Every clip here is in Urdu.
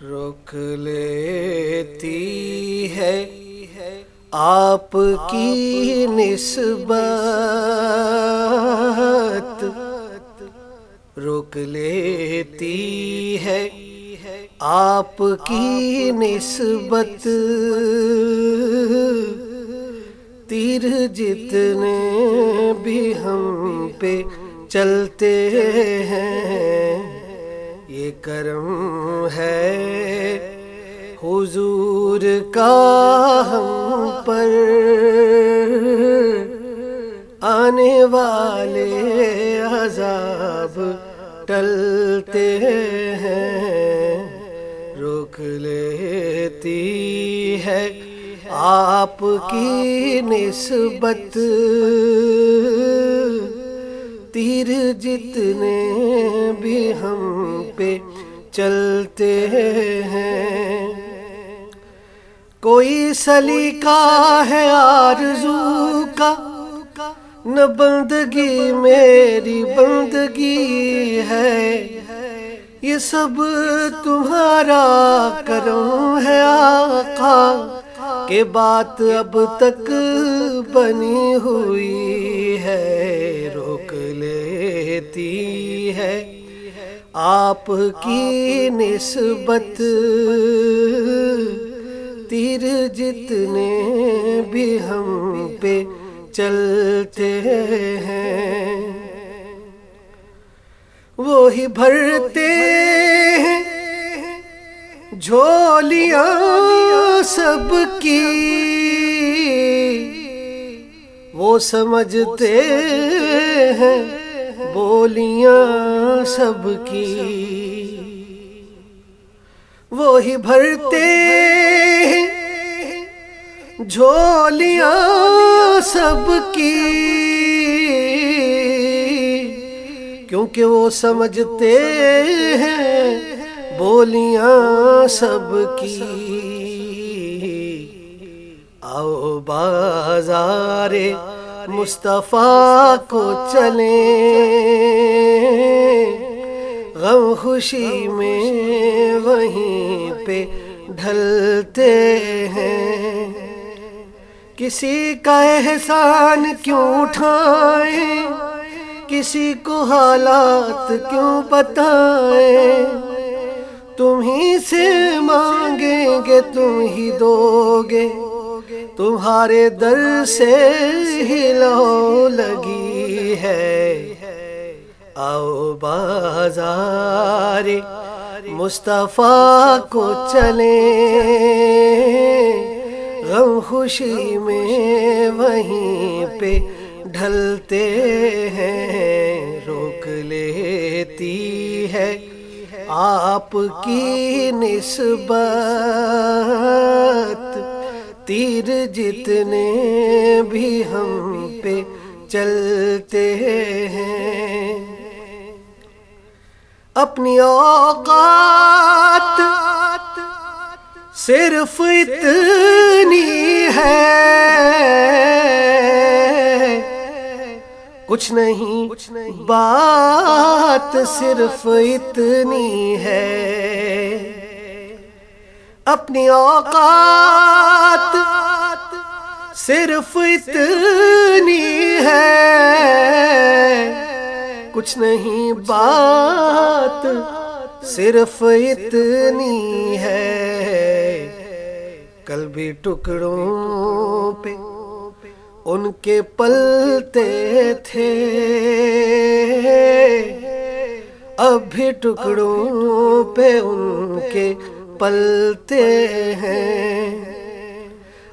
روک لیتی ہے آپ کی نسبت، روک لیتی ہے آپ کی نسبت، تیر جتنے بھی ہم پہ چلتے ہیں، یہ کرم ہے حضور کا ہم پر، آنے والے عذاب ٹلتے ہیں، روک لیتی ہے آپ کی نسبت، تیر جتنے بھی ہم پہ چلتے ہیں، کوئی سلیقہ ہے آرزو کا، نہ بندگی میری بندگی ہے، یہ سب تمہارا کرم ہے آقا، کہ بات اب تک بنی ہوئی ہے، روک لیتی ہے آپ کی نسبت، تیر جتنے بھی ہم پہ چلتے ہیں، وہی بھرتے ہیں جھولیاں سب کی، وہ سمجھتے ہیں بولیاں سب کی، وہی بھرتے ہیں جھولیاں سب کی، کیونکہ وہ سمجھتے ہیں بولیاں سب کی، آؤ بازار مصطفیٰ کو چلیں، غم خوشی میں وہیں پہ ڈھلتے ہیں، کسی کا احسان کیوں اٹھائیں، کسی کو حالات کیوں بتائیں، تمہیں سے مانگیں گے تم ہی دو گے، تمہارے در سے ہی لو لگی ہے، آؤ بازار مصطفیٰ کو چلیں، غم خوشی میں وہیں پہ ڈھلتے ہیں، روک لیتی ہے آپ کی نسبت، تیر جتنے بھی ہم پہ چلتے ہیں، اپنی اوقات صرف اتنی ہے، کچھ نہیں بات صرف اتنی ہے، اپنی اوقات صرف اتنی ہے، کچھ نہیں بات صرف اتنی ہے، کل بھی ٹکڑوں پہ ان کے پلتے تھے، اب بھی ٹکڑوں پہ ان کے پلتے ہیں،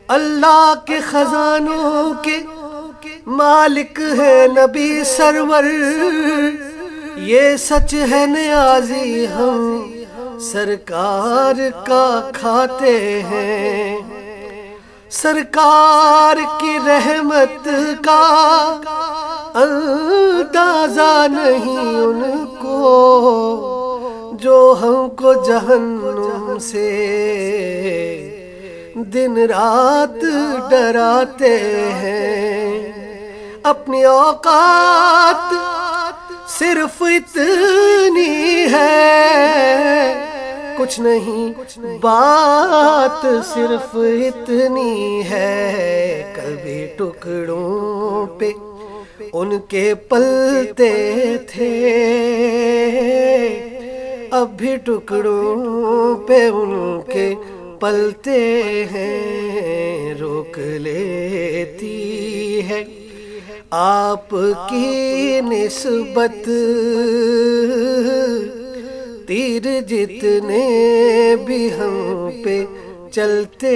اللہ کے خزانوں کے مالک ہے نبی سرور، یہ سچ ہے نیازی ہم سرکار کا کھاتے ہیں، سرکار کی رحمت کا اندازہ نہیں ان کو، جو ہم کو جہنم سے دن رات ڈراتے ہیں، اپنی اوقات صرف اتنی ہے، کچھ نہیں، بات صرف اتنی ہے، کبھی ٹکڑوں پہ ان کے پلتے تھے، اب بھی ٹکڑوں پہ ان کے پلتے ہیں، روک لیتی ہے آپ کی نسبت تیر جتنے بھی ہم پہ چلتے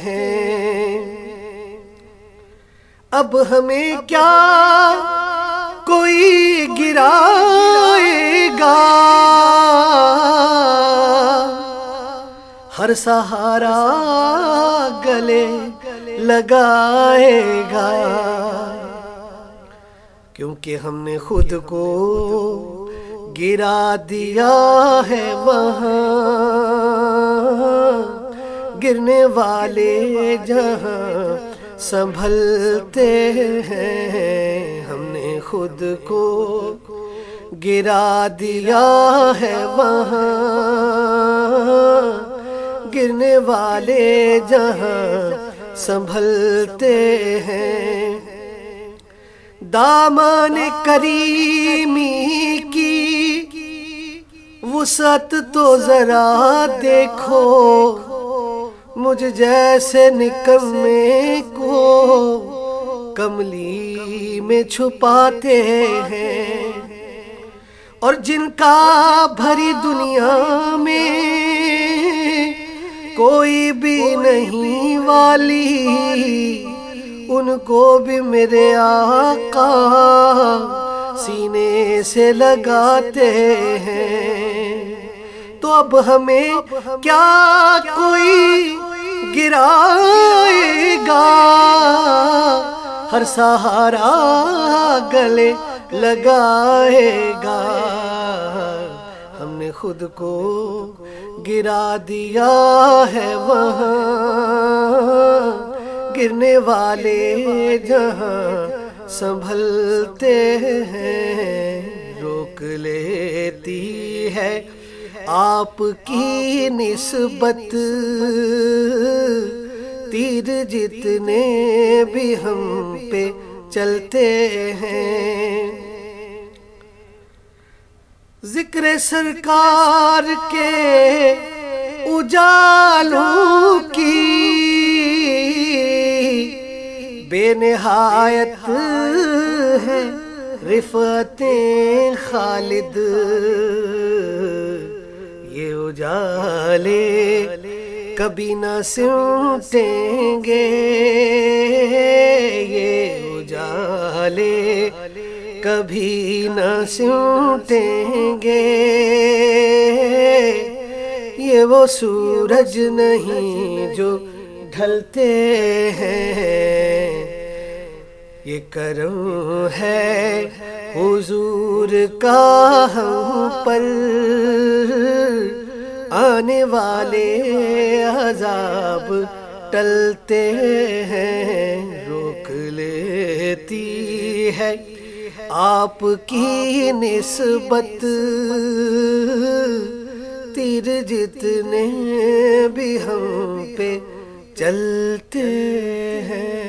ہیں، اب ہمیں کیا کوئی گرائے گا، ہر سہارا گلے لگائے گا، کیونکہ ہم نے خود کو گرا دیا ہے وہاں، گرنے والے جہاں سنبھلتے ہیں، ہم نے خود کو گرا دیا ہے وہاں، گرنے والے جہاں سنبھلتے ہیں، دامن کریمی کی وسعت تو ذرا دیکھو، مجھ جیسے نکمے کو کملی میں چھپاتے ہیں، اور جن کا بھری دنیا میں کوئی بھی نہیں والی، ان کو بھی میرے آقا سینے سے لگاتے ہیں، تو اب ہمیں کیا کوئی گرائے گا، ہر سہارا گلے لگائے گا، ہم نے خود کو گرا دیا ہے وہاں، گرنے والے جہاں سنبھلتے ہیں، روک لیتی ہے آپ کی نسبت تیر جتنے بھی ہم پہ چلتے ہیں، ذکر سرکار کے اجالوں کی بے نہایت ہے رفعتیں خالد، یہ اجالے کبھی نہ سمٹیں گے، یہ اجالے کبھی نہ سمٹیں گے، یہ وہ سورج نہیں جو ڈھلتے ہیں، یہ کرم ہے حضور کا ہم پر، آنے والے عذاب ٹلتے ہیں، روک لیتی ہے آپ کی نسبت تیر جتنے بھی ہم پہ چلتے ہیں۔